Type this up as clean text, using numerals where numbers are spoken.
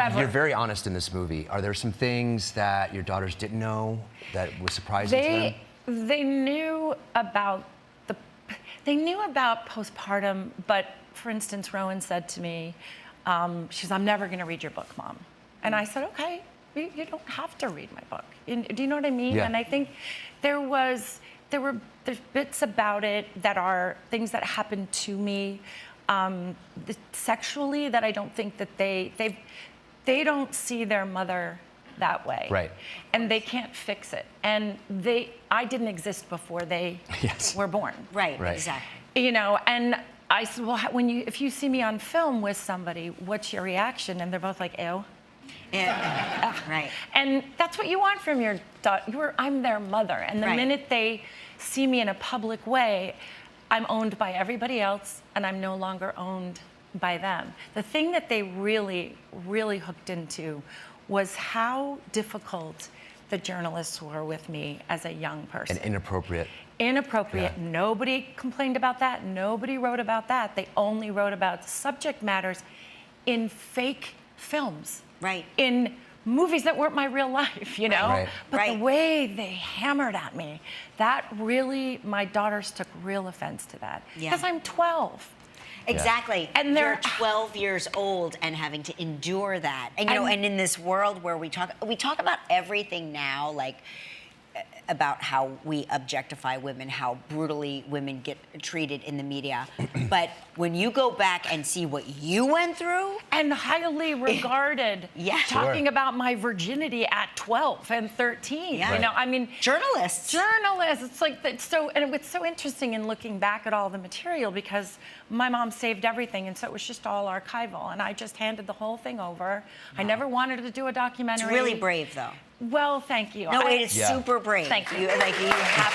Never. You're very honest in this movie. Are there some things that your daughters didn't know that was surprising to them? They knew about postpartum, but for instance, Rowan said to me, she says, "I'm never going to read your book, Mom." And I said, "Okay, you don't have to read my book." Do you know what I mean? Yeah. And I think there's bits about it that are things that happened to me sexually that I don't think that they don't see their mother that way. Right. And they can't fix it. And I didn't exist before they Yes. were born. Right, exactly. You know, and I said, well, if you see me on film with somebody, what's your reaction? And they're both like, ew. Yeah. Right. And that's what you want from your daughter. I'm their mother. And the minute they see me in a public way, I'm owned by everybody else, and I'm no longer owned by them. The thing that they really, really hooked into was how difficult the journalists were with me as a young person. And inappropriate. Inappropriate. Yeah. Nobody complained about that. Nobody wrote about that. They only wrote about subject matters in fake films. Right. In movies that weren't my real life, you know? Right. But the way they hammered at me, that really, my daughters took real offense to that. Yeah. Because I'm 12. Exactly. And you're 12 years old and having to endure that. And you know, and in this world where we talk about everything now, like about how we objectify women, how brutally women get treated in the media. But when you go back and see what you went through, and highly regarded, talking about my virginity at 12 and 13. Yeah. You know, I mean, journalists. It's like it's so interesting in looking back at all the material because my mom saved everything, and so it was just all archival, and I just handed the whole thing over. I never wanted to do a documentary. It's really brave, though. Well, thank you. No, it is super brave. Thank you. You have